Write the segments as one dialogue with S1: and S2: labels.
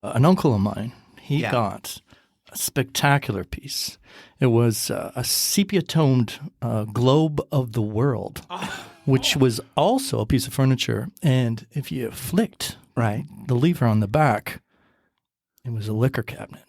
S1: an uncle of mine, he
S2: Yeah.
S1: got a spectacular piece. It was a sepia-toned globe of the world, which was also a piece of furniture. And if you flicked
S2: Right.
S1: the lever on the back, it was a liquor cabinet.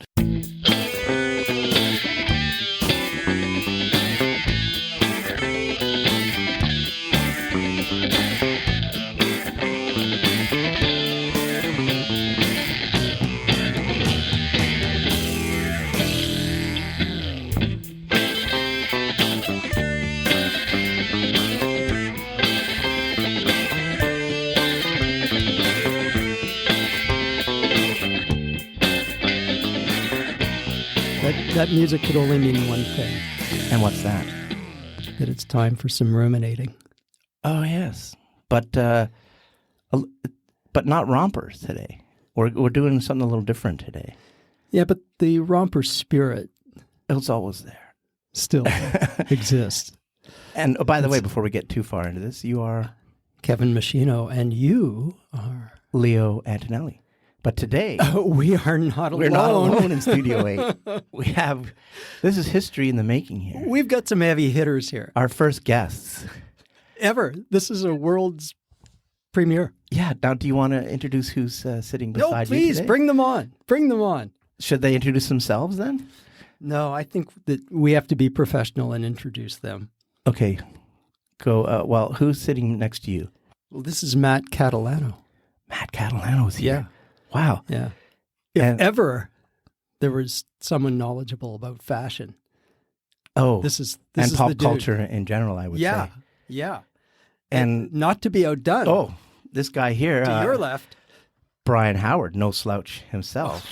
S3: That music could only mean one thing,
S2: And what's that?
S3: that it's time for some ruminating.
S2: Oh, yes. But not rompers today. We're doing something a little different today.
S3: Yeah, but the romper spirit
S2: It was always there.
S3: still exists.
S2: And by the way, before we get too far into this, you are
S3: Kevin Machino, and you are...
S2: Leo Antonelli. But today,
S3: we are not alone.
S2: we're not alone in Studio 8. This is history in the making here.
S3: We've got some heavy hitters here.
S2: Our first guests.
S3: Ever. This is a world's premiere.
S2: Yeah. Now, do you want to introduce who's sitting beside
S3: No,
S2: you
S3: please,
S2: today?
S3: bring them on. Bring them on.
S2: Should they introduce themselves then?
S3: No, I think that we have to be professional and introduce them.
S2: Okay. Go. Well, who's sitting next to you?
S3: Well, this is Matt Catalano.
S2: Matt Catalano's here.
S3: Yeah.
S2: Wow.
S3: Yeah. If
S2: And-
S3: ever there was someone knowledgeable about fashion,
S2: Oh,
S3: this is
S2: and
S3: the
S2: pop
S3: dude.
S2: culture in general, I would
S3: Yeah.
S2: say.
S3: Yeah.
S2: And
S3: Not to be outdone.
S2: oh, this guy here,
S3: to your left,
S2: Brian Howard, no slouch himself,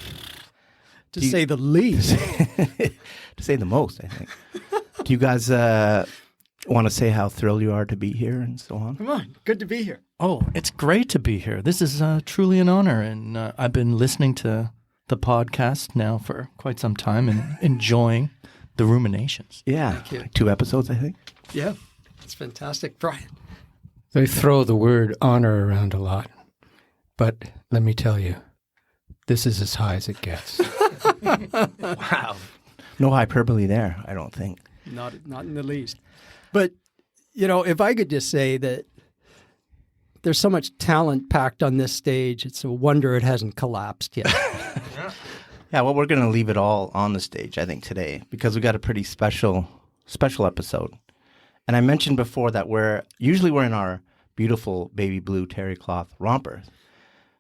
S3: to
S2: do you-
S3: say the least.
S2: to say the most, I think. Do you guys want to say how thrilled you are to be here and so on?
S3: Come on. Good to be here.
S1: Oh, it's great to be here. This is truly an honor. And I've been listening to the podcast now for quite some time and enjoying the ruminations.
S2: Yeah,
S3: you.
S2: like 2 episodes, I think.
S3: Yeah. It's fantastic. Brian.
S4: They throw the word honor around a lot, but let me tell you, this is as high as it gets.
S2: Wow. No hyperbole there, I don't think.
S3: Not in the least. But, if I could just say that there's so much talent packed on this stage, it's a wonder it hasn't collapsed yet.
S2: Yeah, well, we're going to leave it all on the stage, I think, today, because we got a pretty special episode. And I mentioned before that we're in our beautiful baby blue terry cloth rompers,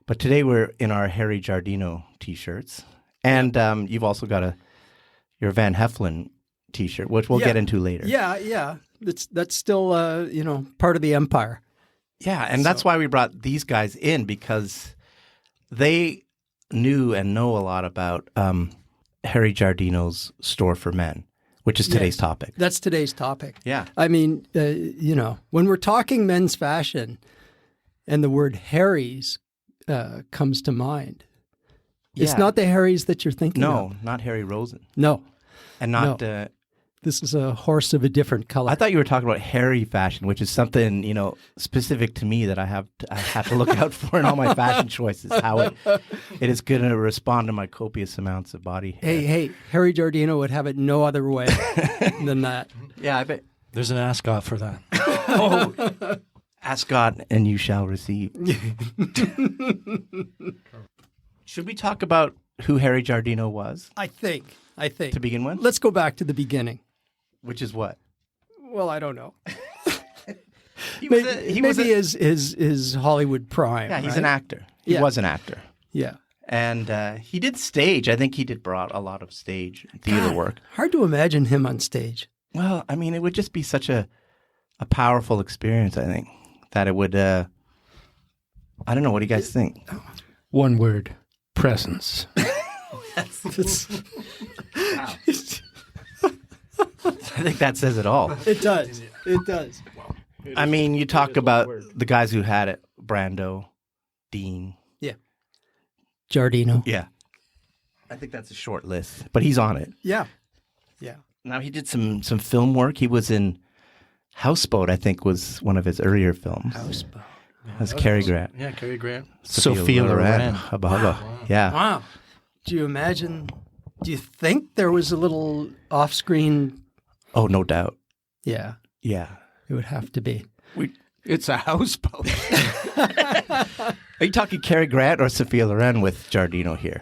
S2: but today we're in our Harry Guardino t-shirts, and you've also got your Van Heflin t-shirt, which we'll
S3: Yeah.
S2: get into later.
S3: Yeah. That's still, part of the empire.
S2: Yeah, and that's why we brought these guys in, because they knew and know a lot about Harry Guardino's store for men, which is today's
S3: Yes.
S2: topic.
S3: That's today's topic.
S2: Yeah.
S3: I mean, when we're talking men's fashion and the word Harry's comes to mind, it's
S2: Yeah.
S3: not the Harry's that you're thinking of.
S2: No, not Harry Rosen.
S3: No.
S2: And not,
S3: This is a horse of a different color.
S2: I thought you were talking about hairy fashion, which is something, specific to me that I have to look out for in all my fashion choices, how it is going to respond to my copious amounts of body hair.
S3: Hey, Harry Guardino would have it no other way than that.
S2: Yeah, I bet.
S1: There's an ascot for that.
S2: Oh, ask God and you shall receive. Should we talk about who Harry Guardino was
S3: I think.
S2: to begin with?
S3: Let's go back to the beginning.
S2: Which is what?
S3: Well, I don't know.
S2: He
S3: Maybe his Hollywood prime.
S2: Yeah, he's
S3: right?
S2: an actor. He
S3: Yeah.
S2: was an actor.
S3: Yeah.
S2: And he did stage. I think he brought a lot of stage and theater
S3: God,
S2: work.
S3: Hard to imagine him on stage.
S2: Well, I mean, it would just be such a powerful experience, I think, that it would, I don't know, what do you guys think?
S4: One word, presence.
S2: I think that says it all.
S3: It does. It does.
S2: I mean, you talk about the guys who had it, Brando, Dean.
S3: Yeah. Guardino.
S2: Yeah. I think that's a short list, but he's on it.
S3: Yeah. Yeah.
S2: Now, he did some film work. He was in Houseboat, I think, was one of his earlier films.
S3: Houseboat.
S2: That's Cary Grant.
S1: Yeah, Cary Grant.
S2: Sophia Loren. Hubba hubba. Yeah.
S3: Wow. Do you imagine? Do you think there was a little off-screen?
S2: Oh, no doubt.
S3: Yeah,
S2: Yeah.
S3: it would have to be.
S4: It's a houseboat.
S2: Are you talking Cary Grant or Sophia Loren with Guardino here?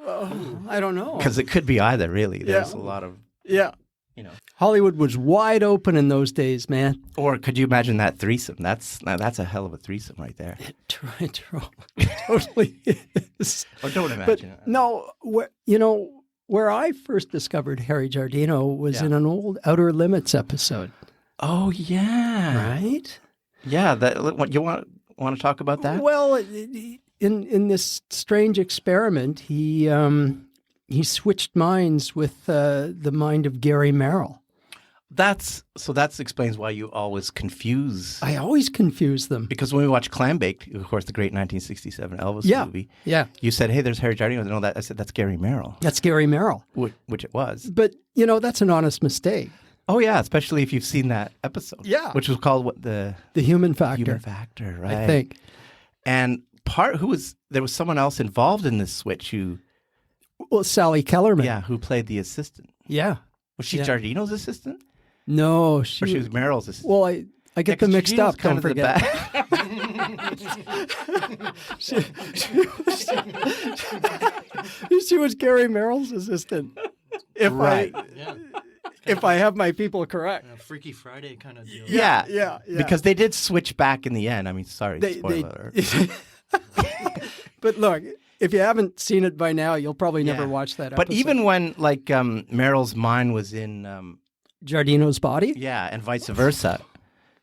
S3: I don't know.
S2: Because it could be either, really. There's a lot of,
S3: Yeah.
S2: you know.
S3: Hollywood was wide open in those days, man.
S2: Or could you imagine that threesome? That's a hell of a threesome right there.
S3: It totally is.
S2: Or don't
S3: But
S2: imagine it.
S3: no, where I first discovered Harry Guardino was
S2: Yeah.
S3: in an old Outer Limits episode,
S2: Oh, yeah.
S3: right?
S2: Yeah. What you want to talk about that?
S3: Well, in this strange experiment, he switched minds with the mind of Gary Merrill.
S2: That explains why you always confuse.
S3: I always confuse them.
S2: Because when we watch Clam Baked, of course, the great 1967 Elvis
S3: Yeah.
S2: movie,
S3: Yeah,
S2: you said, "Hey, there's Harry Guardino." No, I said that's Gary Merrill,
S3: that's Gary Merrill.
S2: which it was.
S3: But, that's an honest mistake.
S2: Oh yeah, especially if you've seen that episode.
S3: Yeah.
S2: which was called what the
S3: The human factor,
S2: Human Factor, right?
S3: I think.
S2: And there was someone else involved in this switch who
S3: Well, Sally Kellerman.
S2: who played the assistant.
S3: Yeah.
S2: Was she
S3: Yeah.
S2: Guardino's assistant,
S3: No,
S2: or she was Merrill's assistant?
S3: Well, I get them mixed up. Don't forget. She was Gary Merrill's assistant.
S2: Right.
S3: If I have my people correct.
S1: Freaky Friday kind of deal.
S2: Yeah, because they did switch back in the end. I mean, sorry, spoiler alert.
S3: But look, if you haven't seen it by now, you'll probably never watch that episode.
S2: But even when Merrill's mind was in
S3: Giardino's body?
S2: yeah, and vice versa,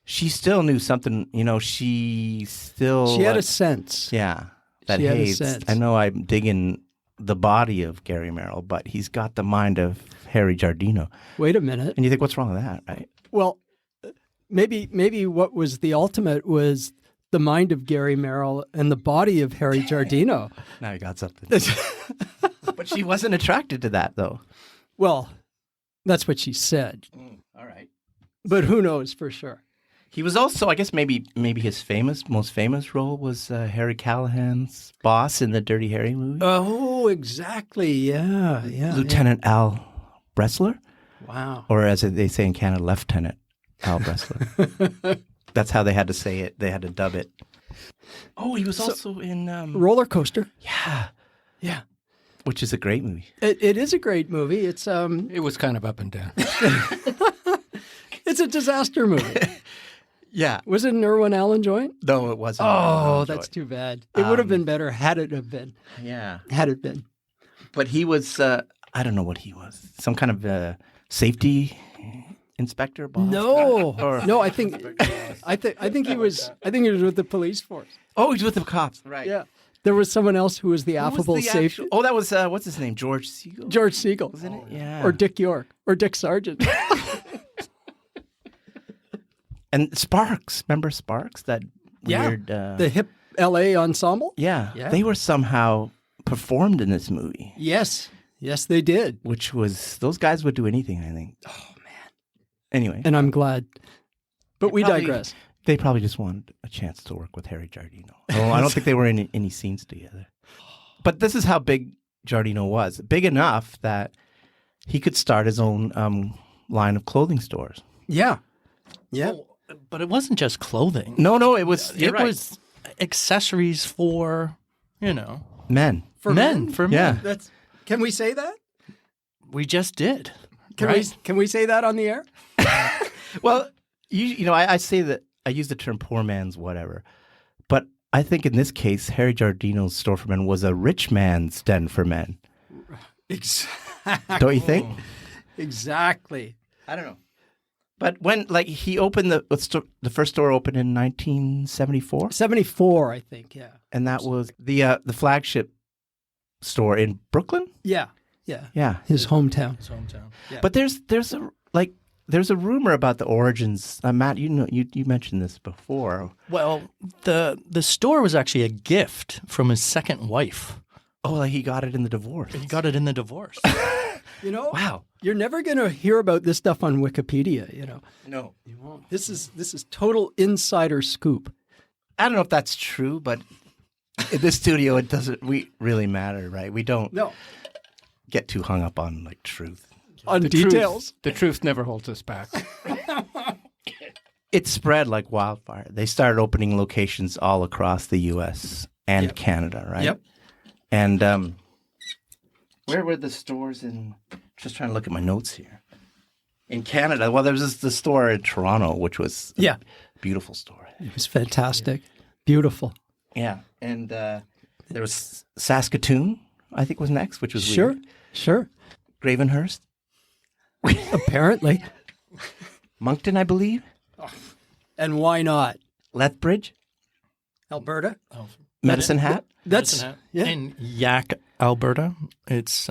S2: she still knew something. She
S3: had a sense.
S2: yeah, that
S3: She had a
S2: hey,
S3: sense.
S2: I know I'm digging the body of Gary Merrill, but he's got the mind of Harry Guardino.
S3: Wait a minute.
S2: And you think, what's wrong with that, right?
S3: Well, maybe what was the ultimate was the mind of Gary Merrill and the body of Harry Guardino.
S2: Now you got something. But she wasn't attracted to that, though.
S3: Well, that's what she said.
S2: All right.
S3: But who knows for sure?
S2: He was also, I guess, maybe his most famous role was Harry Callahan's boss in the Dirty Harry movie,
S3: Oh, exactly. Yeah.
S2: Lieutenant Al Bressler,
S3: Wow.
S2: or as they say in Canada, Lieutenant Al Bressler. That's how they had to say it. They had to dub it. Oh, he was also in
S3: Roller Coaster.
S2: yeah, which is a great movie.
S3: It is a great movie. It's
S4: It was kind of up and down.
S3: it's a disaster movie.
S2: Yeah.
S3: Was it an Irwin Allen joint?
S2: No, it wasn't.
S3: Oh, that's too bad. It would have been better had it have been.
S2: Yeah.
S3: Had it been.
S2: But he was, I don't know what he was. Some kind of safety inspector boss?
S3: No,
S2: Or-
S3: no. I think he was. I think he was with the police force.
S2: Oh, he's with the cops. Right.
S3: Yeah. There was someone else who was the
S2: Who was
S3: affable
S2: the
S3: safety.
S2: actual- Oh, that was, what's his name? George Siegel?
S3: George Siegel.
S2: Wasn't it? Yeah.
S3: Or Dick York. Or Dick Sargent.
S2: And Sparks. Remember Sparks? That weird...
S3: The hip L.A. ensemble.
S2: yeah.
S3: Yeah.
S2: They were somehow performed in this movie,
S3: Yes. Yes, they did.
S2: which was... Those guys would do anything, I think.
S3: Oh man.
S2: Anyway.
S3: And I'm glad. But we
S2: Probably-
S3: digress.
S2: They probably just wanted a chance to work with Harry Guardino. Oh, I don't think they were in any scenes together. But this is how big Guardino was. Big enough that he could start his own line of clothing stores.
S3: Yeah. Yeah.
S1: But it wasn't just clothing.
S2: No, it was...
S1: It was accessories for,
S2: men.
S3: For
S1: men. For
S2: Yeah.
S1: men.
S3: That's. Can we say that?
S1: We just did.
S3: Can we say that on the air?
S2: Well, I say that I use the term poor man's whatever, but I think in this case, Harry Guardino's store for men was a rich man's den for men.
S3: Exactly.
S2: Don't you think?
S3: Exactly.
S2: I don't know. But when he opened the first store opened in 1974,
S3: 74, I think. Yeah.
S2: and that was the flagship store in Brooklyn.
S3: Yeah. Yeah.
S2: Yeah,
S3: His hometown.
S1: His hometown.
S2: but there's a rumor about the origins. Matt, you mentioned this before.
S1: Well, the store was actually a gift from his second wife.
S2: Oh, like he got it in the divorce.
S1: He got it in the divorce.
S2: Wow.
S3: You're never going to hear about this stuff on Wikipedia,
S2: No.
S3: You won't. This is total insider scoop.
S2: I don't know if that's true, but in this studio, it doesn't really matter, right? We don't get too hung up on like truth.
S3: On details.
S4: The truth never holds us back.
S2: It spread like wildfire. They started opening locations all across the U.S. and Canada, right?
S3: Yep.
S2: And where were the stores in? Just trying to look at my notes here. In Canada, well, there was the store in Toronto, which was a beautiful store.
S3: It was fantastic. Beautiful.
S2: Yeah, and there was Saskatoon, I think, was next, which was
S3: Sure.
S2: weird.
S3: Sure.
S2: Gravenhurst,
S3: Apparently.
S2: Moncton, I believe,
S3: And why not?
S2: Lethbridge,
S3: Alberta?
S2: Medicine Hat.
S3: That's yeah.
S1: In Yak, Alberta. It's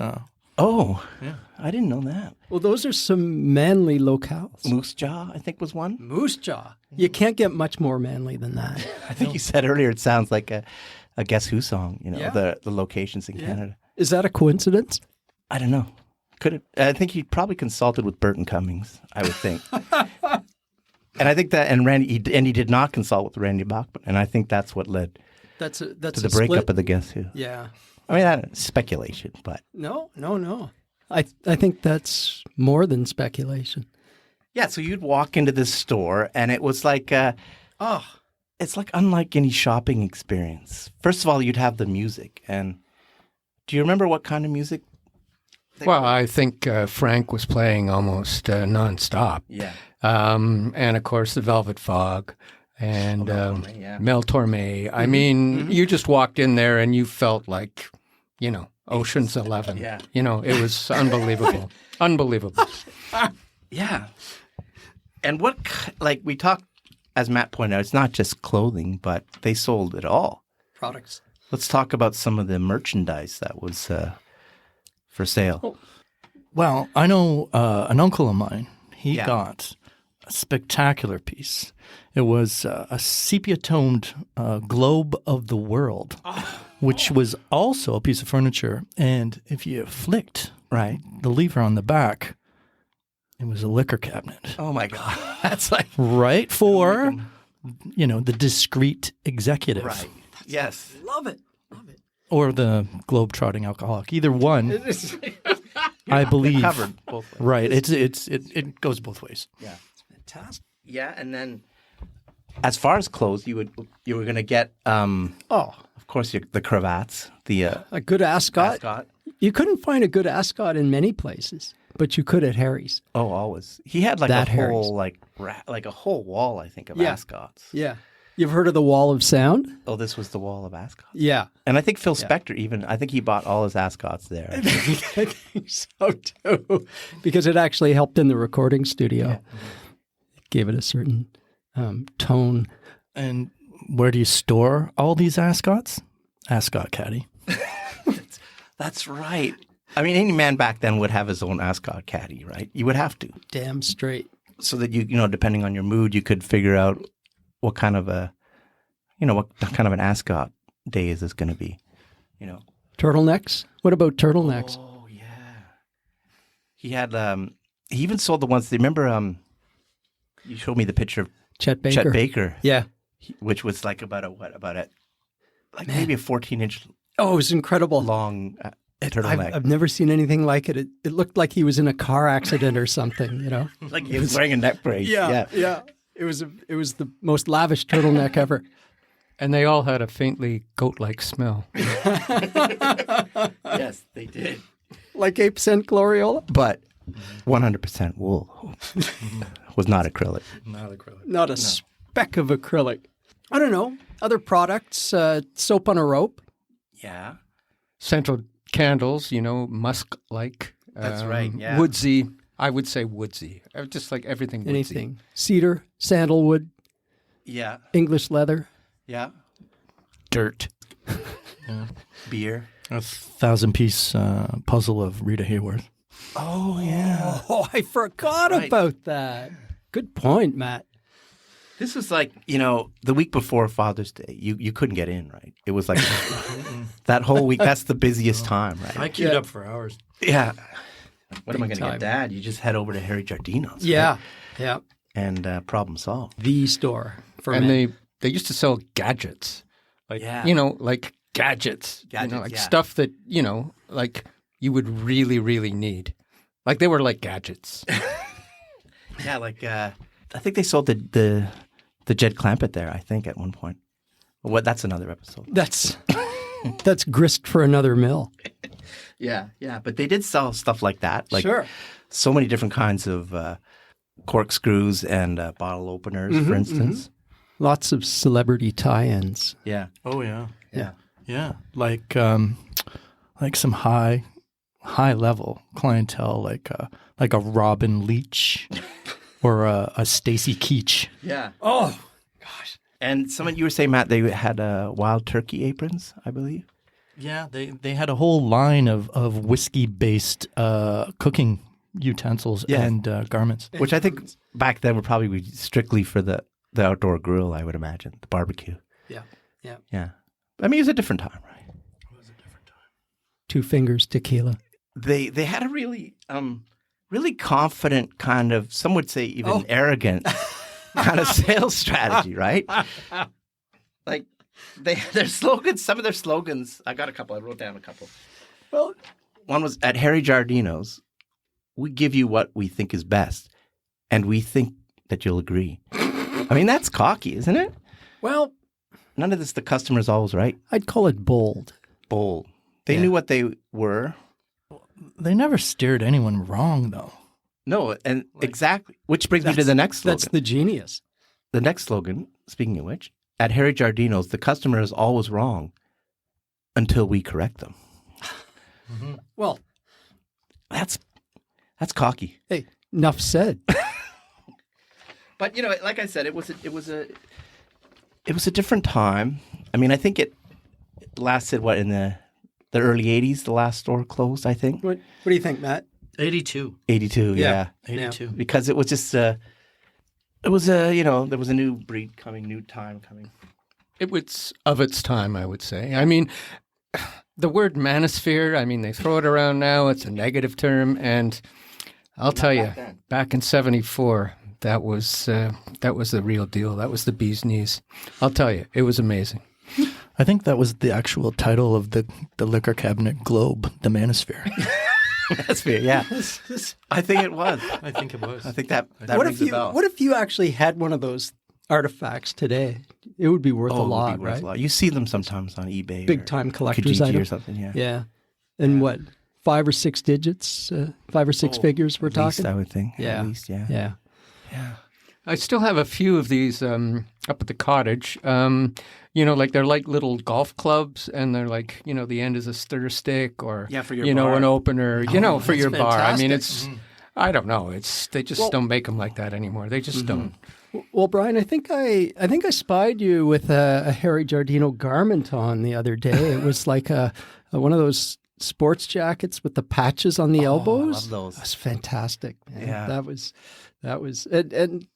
S2: Oh,
S1: Yeah.
S2: I didn't know that.
S3: Well, those are some manly locales.
S2: Moose Jaw, I think, was one.
S3: Moose Jaw. You can't get much more manly than that.
S2: I think you said earlier it sounds like a Guess Who song,
S3: Yeah.
S2: the locations in Canada.
S3: Is that a coincidence?
S2: I don't know. Could it? I think he probably consulted with Burton Cummings, I would think. And I think that, and he did not consult with Randy Bachman, and I think that's what led
S3: That's
S2: to
S3: a
S2: the breakup
S3: split.
S2: of the Guess Who.
S3: Yeah.
S2: I mean, that's speculation, but
S3: No. I think that's more than speculation.
S2: yeah. So you'd walk into this store, and it was like, it's like unlike any shopping experience. First of all, you'd have the music, and do you remember what kind of music?
S4: Well, I think Frank was playing almost nonstop.
S2: Yeah.
S4: And of course, the Velvet Fog and
S2: Mel Torme, yeah.
S4: Mel Torme. I mean, you just walked in there and you felt like, Ocean's 11.
S2: Yeah.
S4: It was unbelievable. Unbelievable.
S2: Yeah. And like we talked, as Matt pointed out, it's not just clothing, but they sold it all.
S3: Products.
S2: Let's talk about some of the merchandise that was for sale.
S1: well, I know an uncle of mine. He
S2: Yeah.
S1: got a spectacular piece. It was a sepia-toned globe of the world, which was also a piece of furniture. And if you flicked the lever on the back, it was a liquor cabinet.
S2: Oh my God. That's like
S1: Right for, the discreet executive.
S2: right. Yes.
S3: Love it.
S1: Or the globe-trotting alcoholic. Either one, I believe.
S2: Covered both ways.
S1: Right. It goes both ways.
S2: Yeah.
S3: Fantastic.
S2: Yeah, and then as far as clothes, you were going to get of course the cravats, the
S3: A good ascot.
S2: ascot.
S3: You couldn't find a good ascot in many places, but you could at Harry's.
S2: Oh, always. He had like
S3: That
S2: a
S3: Harry's.
S2: whole like a whole wall, I think, of
S3: Yeah.
S2: ascots.
S3: Yeah. You've heard of the Wall of Sound?
S2: Oh, this was the wall of ascots.
S3: Yeah.
S2: And I think Phil Spector I think he bought all his ascots there.
S3: I think so too. Because it actually helped in the recording studio. It gave it a certain tone.
S1: And where do you store all these ascots? Ascot caddy.
S2: That's right. I mean, any man back then would have his own ascot caddy, right? You would have to.
S3: Damn straight.
S2: So that depending on your mood, you could figure out what kind of an ascot day is this going to be,
S3: Turtlenecks? What about turtlenecks?
S2: Oh yeah. He had he even sold the ones. Remember you showed me the picture of
S3: Chet Baker.
S2: Chet Baker,
S3: Yeah.
S2: which was like maybe a 14-inch
S3: Oh, it was incredible.
S2: long turtleneck.
S3: I've never seen anything like it. It looked like he was in a car accident or something,
S2: Like he was wearing a neck brace.
S3: Yeah. It was the most lavish turtleneck ever.
S4: And they all had a faintly goat-like smell.
S2: Yes, they did.
S3: Like Ape Scent Gloriola?
S2: But 100% wool was not acrylic.
S1: Not acrylic.
S3: Not a speck of acrylic. I don't know. Other products, soap on a rope.
S2: Yeah.
S4: Scented candles, musk-like.
S2: That's right, yeah.
S4: Woodsy. I would say woodsy. Just like everything woodsy.
S3: Anything. Cedar, sandalwood,
S2: Yeah.
S3: English leather.
S2: Yeah.
S1: Dirt.
S2: Beer.
S1: A 1,000-piece puzzle of Rita Hayworth.
S2: Oh yeah.
S3: Oh, I forgot
S2: Right.
S3: about that. Good point, Matt.
S2: This was like, the week before Father's Day. You couldn't get in, right? It was like that whole week. That's the busiest time, right?
S1: I queued up for hours.
S2: Yeah. What am I
S3: Big
S2: going to
S3: time.
S2: get, Dad? You just head over to Harry Giardino's.
S3: Yeah.
S2: right?
S3: Yeah.
S2: And problem solved.
S3: The store for
S4: And
S3: men.
S4: they used to sell gadgets. Like,
S2: Yeah.
S4: like gadgets.
S2: Gadgets,
S4: like
S2: yeah.
S4: stuff that, like you would really, really need. Like they were like gadgets.
S2: Yeah, like I think they sold the Jed Clampett there. I think at one point. What? That's another episode.
S3: That's grist for another mill.
S2: Yeah. But they did sell stuff like that. Like
S3: Sure.
S2: so many different kinds of corkscrews and bottle openers, for instance.
S3: Lots of celebrity tie-ins.
S2: Yeah.
S1: Oh yeah,
S2: Yeah.
S1: yeah. Like some high level clientele, like a Robin Leach or a Stacy Keach.
S2: Yeah.
S3: Oh,
S2: And someone you were saying, Matt, they had wild turkey aprons, I believe.
S1: Yeah, they had a whole line of whiskey based cooking utensils
S2: Yeah.
S1: and garments.
S2: Which I think back then would probably be strictly for the outdoor grill, I would imagine, the barbecue.
S3: yeah.
S2: Yeah. I mean, it was a different time, right?
S3: 2 Fingers tequila.
S2: They had a really really confident kind of, some would say even arrogant kind of sales strategy, right? Like their slogans, some of their slogans, I got a couple, I wrote down a couple.
S3: Well,
S2: One was at Harry Guardino's, we give you what we think is best, and we think that you'll agree. I mean, that's cocky, isn't it?
S3: well,
S2: None of this, the customer's always right.
S3: I'd call it bold.
S2: Bold. They
S3: Yeah.
S2: knew what they were.
S1: They never steered anyone wrong, though.
S2: No, and exactly. Which brings me to the next slogan.
S3: That's the genius.
S2: The next slogan, speaking of which, at Harry Guardino's, the customer is always wrong until we correct them.
S3: Well,
S2: That's cocky.
S3: hey, enough said.
S2: But like I said, it was a different time. I mean, I think it lasted in the early '80s. The last store closed, I think.
S3: What do you think, Matt?
S1: 82.
S2: 82, yeah.
S1: 82.
S2: Because it was just there was a new breed coming, new time coming.
S4: It was of its time, I would say. I mean, the word manosphere, I mean, they throw it around now. It's a negative term. And I'll tell you, back in 74, that was the real deal. That was the bee's knees. I'll tell you, it was amazing.
S1: I think that was the actual title of the liquor cabinet globe, the Manosphere.
S2: That's fair, yeah. I think it was.
S1: I think it was.
S2: I think that
S3: What
S2: rings
S3: if
S2: a bell.
S3: what if you actually had one of those artifacts today? It would be worth
S2: Oh,
S3: a
S2: it would be
S3: lot,
S2: worth
S3: right?
S2: a lot. You see them sometimes on eBay.
S3: Big
S2: or
S3: time collector's
S2: Kijiji
S3: item
S2: or something, yeah.
S3: Yeah. And what? 5 or 6 digits? 5 or 6 figures we're
S2: At least,
S3: talking?
S2: I would think.
S3: Yeah.
S2: At least, yeah.
S3: Yeah.
S4: I still have a few of these up at the cottage. Like they're like little golf clubs, and they're like, the end is a stir stick, or
S2: Yeah, for your bar.
S4: an opener, for your bar. I mean,
S3: fantastic.
S4: it's I don't know. They just don't make them like that anymore. They just don't.
S3: Well, Brian, I think I spied you with a Harry Guardino garment on the other day. It was like one of those sports jackets with the patches on the elbows.
S2: I love those.
S3: That's fantastic, man.
S2: Yeah.
S3: That was and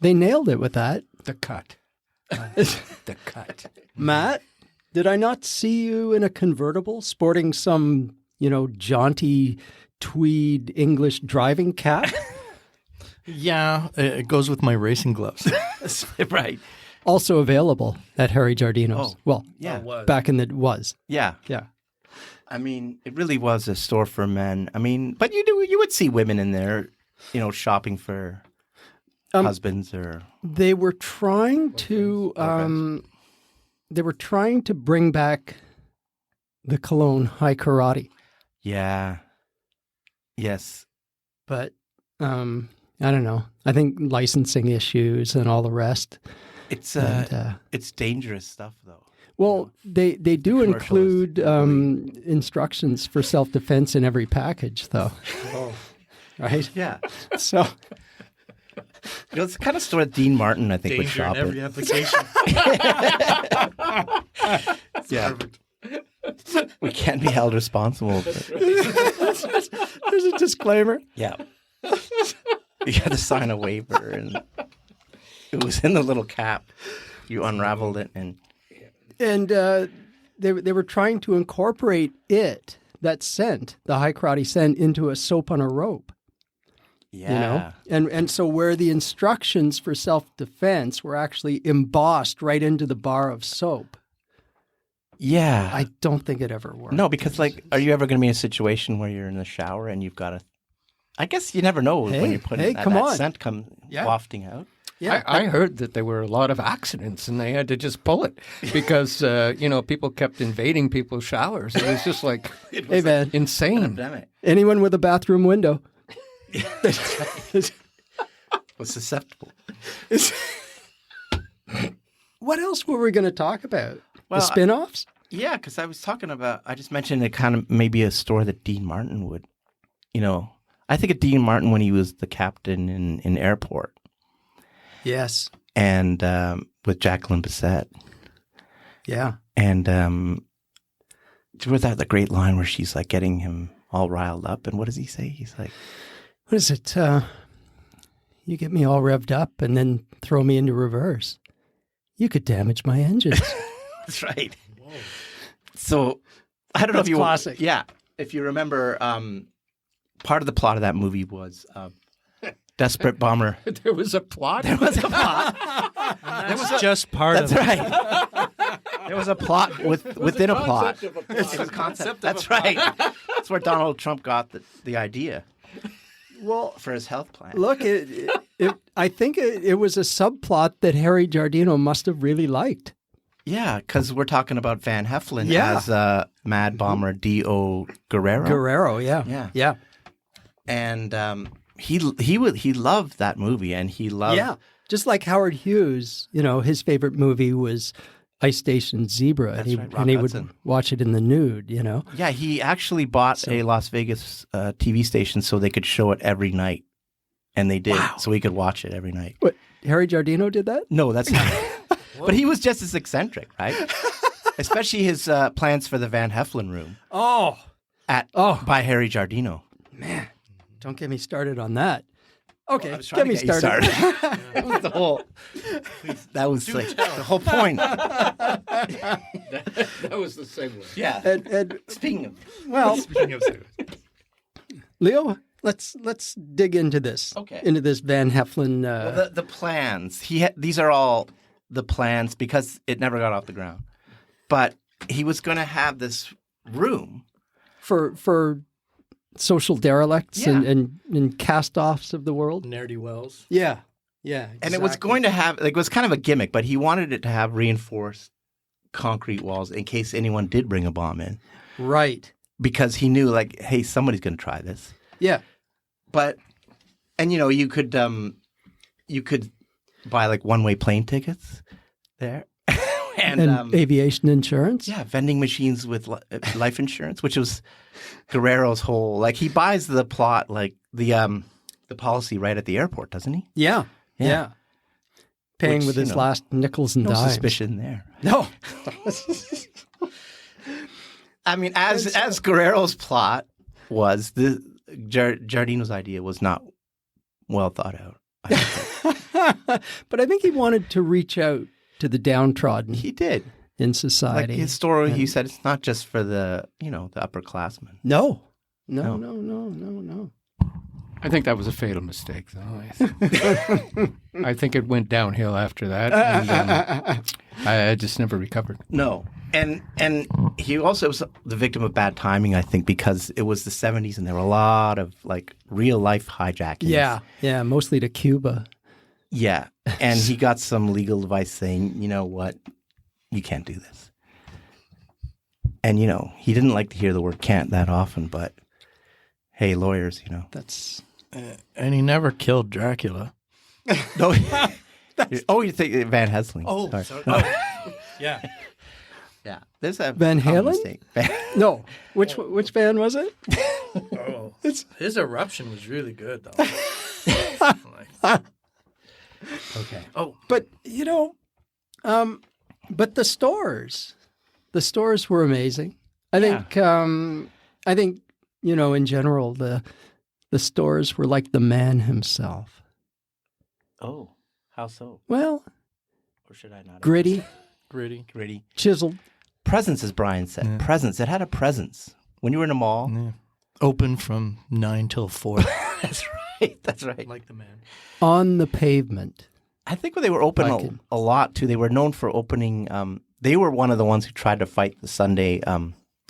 S3: they nailed it with that.
S4: The cut. The cut.
S3: Matt, did I not see you in a convertible sporting some, jaunty tweed English driving cap?
S1: Yeah, it goes with my racing gloves.
S2: Right.
S3: Also available at Harry Guardino's.
S2: Oh,
S3: Well,
S2: Yeah.
S3: back in the was.
S2: Yeah.
S3: Yeah.
S2: I mean, it really was a store for men. I mean, but you would see women in there, shopping for husbands or
S3: They were trying to bring back the cologne High Karate,
S2: yeah. Yes.
S3: but I don't know. I think licensing issues and all the rest.
S2: It's
S3: And,
S2: it's dangerous stuff though.
S3: well, they do
S2: commercials,
S3: include instructions for self-defense in every package, though. Right?
S2: Yeah.
S3: So
S2: It's the kind of store that Dean Martin, I think, would shop at.
S1: application.
S2: Yeah. We can't be held responsible. For,
S3: there's a disclaimer.
S2: yeah. You had to sign a waiver, and it was in the little cap. You unraveled it, and
S3: And they were trying to incorporate that scent, the High Karate scent, into a soap on a rope.
S2: Yeah.
S3: You know, and so where the instructions for self-defense were actually embossed right into the bar of soap,
S2: Yeah.
S3: I don't think it ever worked.
S2: No, because like, are you ever going to be in a situation where you're in the shower and you've got to? I guess you never know when you're putting
S3: come
S2: that
S3: on.
S2: scent come
S3: Yeah.
S2: wafting out.
S3: Yeah,
S4: I heard that there were a lot of accidents and they had to just pull it because, people kept invading people's showers. It was just like
S3: hey man,
S4: insane.
S2: Epidemic.
S3: anyone with a bathroom window.
S2: Was susceptible.
S3: What else were we going to talk about?
S2: Well,
S3: the spin-offs?
S2: Yeah, because I was talking about. I just mentioned it kind of maybe a story that Dean Martin would. I think of Dean Martin when he was the captain in Airport.
S3: Yes.
S2: And with Jacqueline Bisset.
S3: Yeah.
S2: And was that the great line where she's like getting him all riled up? And what does he say? He's like,
S3: What is it? You get me all revved up and then throw me into reverse. You could damage my engines.
S2: that's right. Whoa. So I don't know if you
S3: classic.
S2: Yeah. If you remember, part of the plot of that movie was desperate bomber.
S4: There was a plot?
S2: There was a plot.
S1: That was just part
S2: That's
S1: of it.
S2: right. There was a plot within a plot.
S4: It
S2: It was a concept. That's right. That's where Donald Trump got the idea
S3: Well,
S2: for his health plan.
S3: look, I think it was a subplot that Harry Giardino must have really liked.
S2: Yeah, because we're talking about Van Heflin
S3: Yeah.
S2: as Mad Bomber D.O. Guerrero.
S3: Guerrero, yeah.
S2: Yeah.
S3: Yeah.
S2: And he loved that movie, and he loved.
S3: Yeah. Just like Howard Hughes, his favorite movie was Ice Station Zebra.
S2: That's right, Rock
S3: and he
S2: Hudson.
S3: would watch it in the nude,
S2: Yeah, he actually bought a Las Vegas TV station so they could show it every night, and they did.
S3: Wow.
S2: So he could watch it every night.
S3: What, Harry Giardino did that?
S2: No, that's not. But he was just as eccentric, right? Especially his plans for the Van Heflin room
S3: Oh,
S2: by Harry Giardino.
S3: man. Don't get me started on that. Okay,
S2: I was trying
S3: get me
S2: to get you
S3: started.
S2: That was the whole. That was like the whole point.
S4: That was the segue.
S2: Yeah.
S3: and
S2: Speaking of.
S3: well,
S2: Speaking of.
S3: Leo, let's dig into this.
S2: Okay.
S3: Into this Van Heflin.
S2: Well, the plans. These are all the plans because it never got off the ground. But he was going to have this room.
S3: for social derelicts
S2: Yeah.
S3: and cast-offs of the world.
S1: Nerdy Wells.
S3: Yeah. Yeah.
S2: And it was going to have, it was kind of a gimmick, but he wanted it to have reinforced concrete walls in case anyone did bring a bomb in.
S3: Right.
S2: Because he knew, like, hey, somebody's going to try this.
S3: Yeah.
S2: But, and you could buy like one-way plane tickets there.
S3: And aviation insurance.
S2: Yeah, vending machines with life insurance, which was Guerrero's whole, like, he buys the plot, like the policy right at the airport, doesn't he?
S3: Yeah.
S2: Yeah.
S3: Yeah. Paying
S2: Which,
S3: with
S2: you
S3: his
S2: know,
S3: last nickels and
S2: No
S3: dimes.
S2: suspicion there.
S3: No.
S2: I mean, as Guerrero's plot was, the Giardino's idea was not well thought out. I think.
S3: But I think he wanted to reach out to the downtrodden
S2: He did.
S3: in
S2: Like
S3: society.
S2: his story, he said it's not just for the upperclassmen.
S3: No.
S2: No.
S3: No.
S4: I think that was a fatal mistake, though. I think it went downhill after that. And, I just never recovered.
S2: No. And he also was the victim of bad timing, I think, because it was the 70s and there were a lot of like real life hijackings.
S3: Yeah. Mostly to Cuba.
S2: Yeah. And he got some legal advice saying, you know what, you can't do this. And, he didn't like to hear the word can't that often, but hey, lawyers,
S3: That's
S1: And he never killed Dracula.
S2: No. You think Van Helsing. Sorry.
S1: Yeah.
S2: Yeah. There's a
S3: Van
S2: common
S3: Halen?
S2: mistake.
S3: no. Which band was it?
S1: Oh, his eruption was really good, though. Like,
S2: Okay.
S1: oh,
S3: But but the stores were amazing. I think in general the stores were like the man himself.
S2: Oh, how so?
S3: Well,
S2: Or should I not?
S3: gritty,
S2: Gritty.
S3: chiseled.
S2: Presence, as Brian said.
S1: Yeah.
S2: Presence. It had a presence. When you were in a mall,
S1: yeah. Open from 9 till 4.
S2: That's right. That's right.
S1: Like the man.
S3: On the pavement.
S2: I think when they were open a lot too, they were known for opening. They were one of the ones who tried to fight the Sunday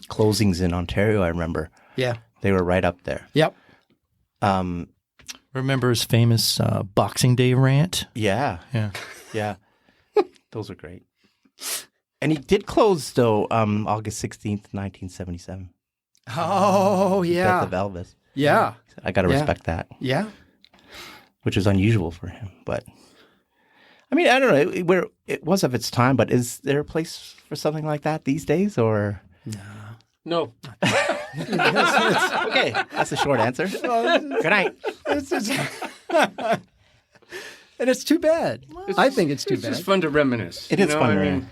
S2: closings in Ontario. I remember.
S3: Yeah.
S2: They were right up there.
S3: Yep.
S1: Remember his famous Boxing Day rant?
S2: Yeah.
S1: Yeah.
S2: Yeah. Those are great. And he did close though, August 16th, 1977.
S3: Oh, yeah.
S2: Death of Elvis.
S3: Yeah.
S2: I got to respect that.
S3: Yeah.
S2: Which was unusual for him, but. I mean, I don't know where it was of its time, but is there a place for something like that these days, or?
S4: No.
S2: Okay, that's a short answer. Good night.
S3: And it's too bad. I think it's too
S4: It's
S3: bad.
S4: just fun to reminisce.
S2: It is fun to reminisce.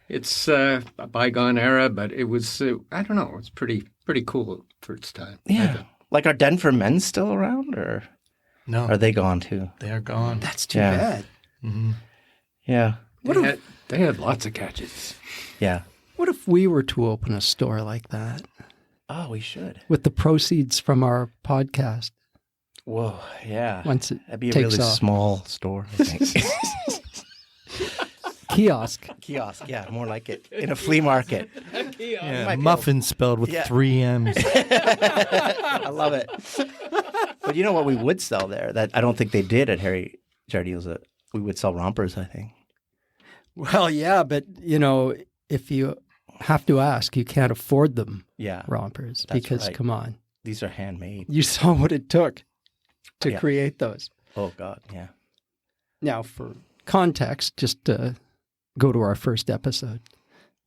S4: It's a bygone era, but it was, I don't know, it's pretty cool for its time.
S2: Yeah. Like, are Denver men still around, or
S1: No,
S2: are they gone too?
S1: they are gone.
S3: That's too
S2: Yeah.
S3: bad.
S2: Yeah.
S4: They had lots of gadgets.
S2: Yeah.
S3: What if we were to open a store like that
S2: Oh, we should.
S3: with the proceeds from our podcast?
S2: Whoa, yeah.
S3: Once it
S2: That'd be a
S3: takes
S2: really
S3: off.
S2: small store, I think.
S3: Kiosk.
S2: Kiosk, yeah, more like it. In a flea market.
S1: Yeah,
S2: might be
S1: muffin spelled with
S2: Yeah.
S1: 3 M's.
S2: I love it. But you know what we would sell there that I don't think they did at Harry Jardino's? We would sell rompers, I think.
S3: Well, yeah, but, if you have to ask, you can't afford them,
S2: Yeah.
S3: rompers,
S2: That's
S3: because,
S2: right.
S3: come on,
S2: These are handmade.
S3: you saw what it took to
S2: Yeah.
S3: create those.
S2: Oh, God, yeah.
S3: Now, for context, just go to our first episode.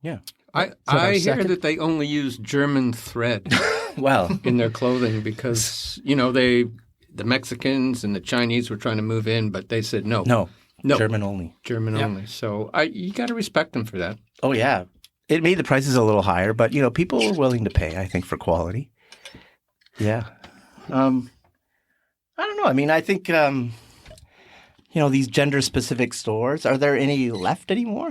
S2: Yeah.
S4: I
S3: our
S4: hear
S3: second?
S4: that they only use German thread
S2: Well,
S4: in their clothing because, the Mexicans and the Chinese were trying to move in, but they said no.
S2: no.
S4: No.
S2: German only.
S4: German only. So you got to respect them for that.
S2: Oh, yeah. It made the prices a little higher, but, people were willing to pay, I think, for quality. Yeah. I don't know. I mean, I think, these gender-specific stores, are there any left anymore?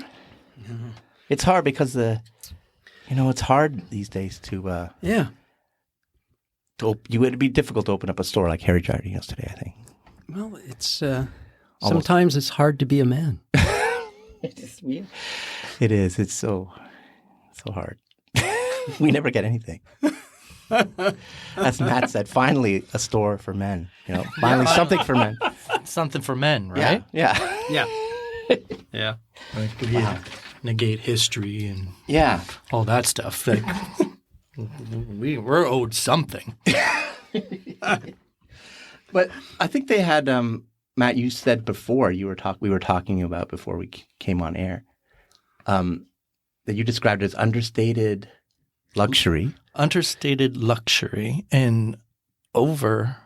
S2: It's hard because it's hard these days to
S3: Yeah.
S2: you would be difficult to open up a store like Harry Jardino's today, I think.
S3: Well, it's sometimes it's hard to be a man.
S2: It is. It's so hard. We never get anything. As Matt said, finally a store for men. Finally something for men.
S1: Something for men, right?
S2: Yeah.
S3: Yeah. Yeah.
S1: Like we negate history and
S2: Yeah.
S1: all that stuff. Like, we're owed something.
S2: But I think they had Matt, you said before we were talking about before we came on air, that you described it as understated luxury.
S1: Understated luxury and overstated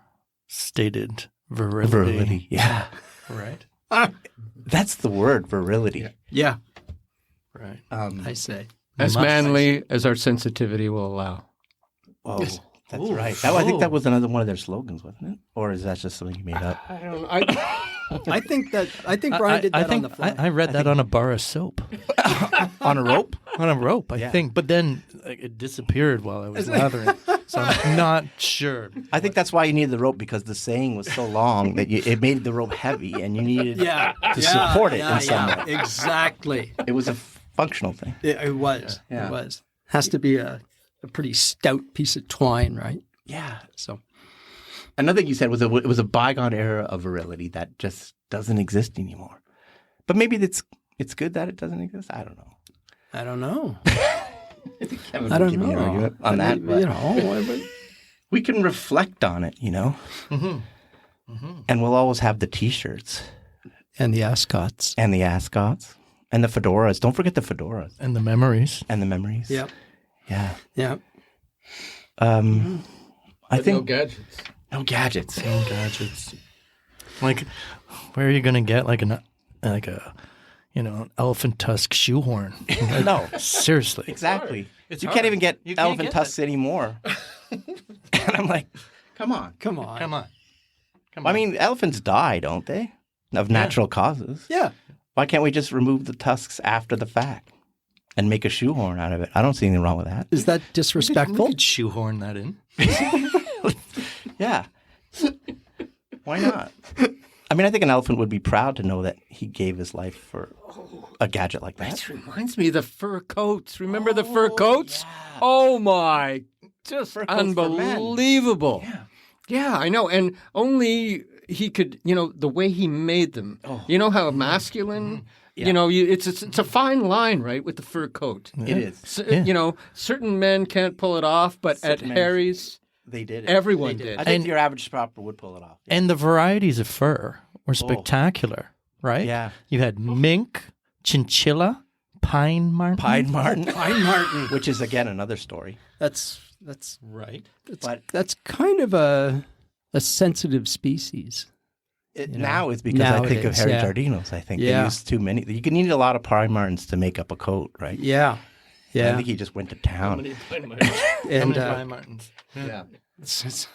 S1: virility.
S2: Virility. Yeah.
S1: Right.
S2: That's the word, virility.
S3: Yeah.
S1: Right.
S3: I say.
S4: As
S1: Much
S4: manly as our sensitivity will allow.
S2: Oh, that's right. I think that was another one of their slogans, wasn't it? Or is that just something you made up?
S4: I don't know.
S3: I think Brian did that on the fly.
S1: I read that on a bar of soap.
S2: On a rope?
S1: On a rope, I
S2: Yeah.
S1: think. But then it disappeared while I was lathering. So I'm not sure.
S2: I think that's why you needed the rope, because the saying was so long that it made the rope heavy and you needed to support it in some way.
S3: Exactly.
S2: It was a functional thing.
S3: It was.
S2: Yeah.
S3: It was. Has to be a pretty stout piece of twine, right?
S2: Yeah.
S3: So
S2: Another thing you said was it was a bygone era of virility that just doesn't exist anymore. But maybe it's good that it doesn't exist. I don't know.
S3: I don't know.
S2: Kevin
S3: I
S2: will
S3: don't
S2: give me an
S3: know.
S2: argument on that. But we can reflect on it, And we'll always have the T-shirts
S3: and the ascots.
S2: and the ascots and the fedoras. Don't forget the fedoras
S1: And the memories.
S2: and the memories.
S3: Yep.
S2: Yeah.
S3: Yeah.
S2: I
S4: No
S2: think
S4: gadgets.
S2: no gadgets.
S1: No gadgets. Like, where are you going to get an elephant tusk shoehorn?
S2: No.
S1: Seriously.
S2: Exactly.
S1: It's
S2: You
S1: hard.
S2: can't even get
S1: You can't
S2: elephant
S1: get
S2: tusks anymore. And I'm like, come on.
S3: Come on.
S1: Come on.
S2: I mean, elephants die, don't they? Of natural causes.
S3: Yeah.
S2: Why can't we just remove the tusks after the fact and make a shoehorn out of it. I don't see anything wrong with that.
S3: Is that
S1: We
S3: disrespectful?
S1: could shoehorn that in.
S2: Yeah. Why not? I mean, I think an elephant would be proud to know that he gave his life for a gadget like that.
S4: That reminds me of the fur coats. Remember the fur coats? Oh my, just
S2: Fur coats for men.
S4: unbelievable.
S2: Yeah.
S4: Yeah, I know. And only he could, the way he made them.
S2: Oh.
S4: You know how masculine,
S2: Yeah.
S4: it's a fine line, right, with the fur coat.
S2: It is.
S4: So,
S1: Yeah.
S4: certain men can't pull it off, but
S2: Certain
S4: at
S2: men.
S4: Harry's,
S2: They did it.
S4: everyone did.
S2: I think
S1: And-
S2: your average shopper would pull it off.
S1: And the varieties of fur were spectacular, right?
S2: Yeah.
S1: You had mink, chinchilla, pine marten.
S2: Pine Martin.
S3: Pine Martin.
S2: Which is, again, another story.
S3: That's
S1: Right.
S2: But
S3: that's kind of a sensitive species.
S2: now it's because I think of
S3: Nowadays,
S2: Harry
S3: yeah.
S2: Giardino's. I think they
S3: Yeah.
S2: use too many. You can need a lot of Pine Martins to make up a coat, right?
S3: Yeah.
S2: I
S3: Yeah.
S2: think he just went to town.
S3: And
S1: pine martens?
S4: Yeah.
S2: That's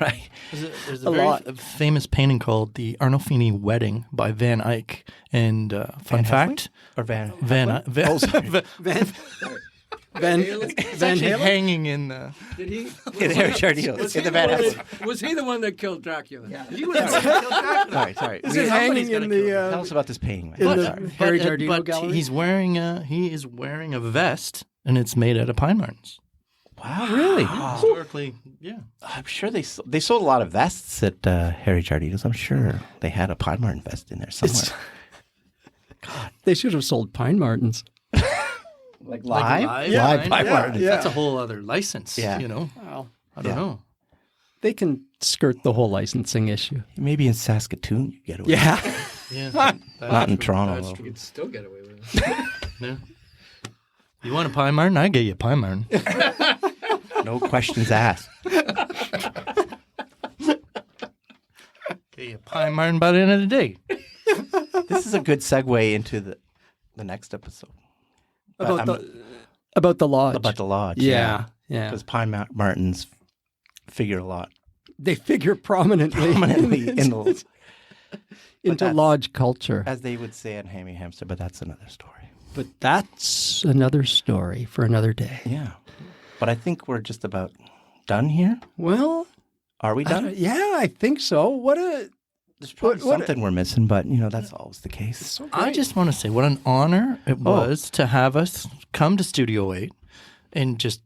S2: right.
S1: There's
S3: A
S1: a very
S3: lot.
S1: famous painting called "The Arnolfini Wedding" by Van Eyck. And fun fact,
S2: Or Van.
S1: Van
S2: Oh, sorry.
S3: Van
S1: it's actually
S3: Halen?
S1: hanging in the.
S4: Did he?
S2: In Harry Giardino. In the Van Halen.
S4: Was he the one that killed Dracula?
S2: Sorry.
S3: Is it hanging in
S2: Tell
S3: the
S2: us about this painting.
S3: in
S2: Man.
S3: the
S2: Sorry.
S3: Harry Giardino
S1: but
S3: gallery?
S1: he is wearing a vest, and it's made out of pine martens.
S2: Wow, really?
S1: Historically, yeah.
S2: I'm sure they sold a lot of vests at Harry Giardino's. I'm sure they had a Pine Martin vest in there somewhere.
S3: They should have sold Pine Martens.
S2: Like
S1: Like
S2: live?
S1: live
S2: Live
S1: Pine
S2: Pine
S3: Yeah,
S2: Martins.
S3: yeah.
S1: That's a whole other license.
S2: Yeah.
S3: Wow.
S1: I don't know.
S3: They can skirt the whole licensing issue.
S2: Maybe in Saskatoon you get away.
S3: Yeah.
S1: Yeah,
S2: Not in Toronto. though.
S4: You could still get away with it.
S1: yeah. You want a pine marten? I get you a pine marten.
S2: No questions asked.
S1: Get you a pine marten by the end of the day.
S2: This is a good segue into the next episode.
S3: About the lodge.
S2: About the lodge.
S3: Yeah. Yeah.
S2: Because Pine Martins figure a lot
S3: They figure prominently
S2: in the,
S3: into
S2: that's-
S3: lodge culture.
S2: as they would say in Hammy Hamster, but that's another story.
S3: But that's another story for another day.
S2: Yeah. But I think we're just about done here.
S3: Well,
S2: Are we done?
S3: yeah, I think so.
S2: There's probably
S3: what-
S2: something we're missing, but that's always the case.
S1: I just want to say what an honor it was to have us come to Studio 8 and just,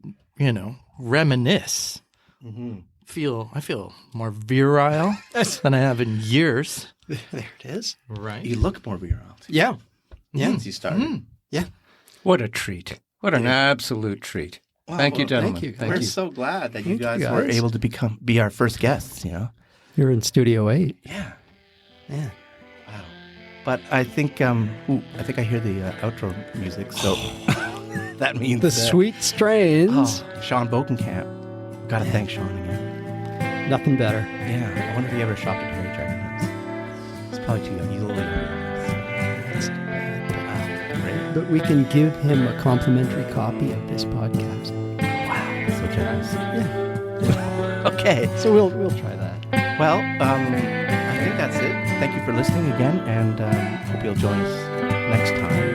S1: reminisce. I feel more virile than I have in years.
S3: there it is.
S1: Right.
S2: You look more virile
S3: Yeah.
S2: since you started.
S3: Yeah.
S4: What a treat. What an absolute treat. Thank you,
S2: well,
S4: gentlemen.
S3: thank you.
S2: We're
S3: Thank you.
S2: so glad that you
S3: Thank you,
S2: guys were
S3: guys.
S2: able to be our first guests,
S3: You're in Studio 8.
S2: Yeah.
S3: Yeah.
S2: Wow. But I think I think I hear the outro music, so that means
S3: The sweet strains.
S2: Sean Bokenkamp. Got to thank Sean again.
S3: Nothing better.
S2: Yeah. I wonder if he ever shopped at Harry Giardino's. He's probably too young. He's a little younger than us. Great.
S3: But we can give him a complimentary copy of this podcast.
S2: Wow. So generous.
S3: Yeah.
S2: Okay.
S3: So we'll try that.
S2: Well, I think that's it. Thank you for listening again, and hope you'll join us next time.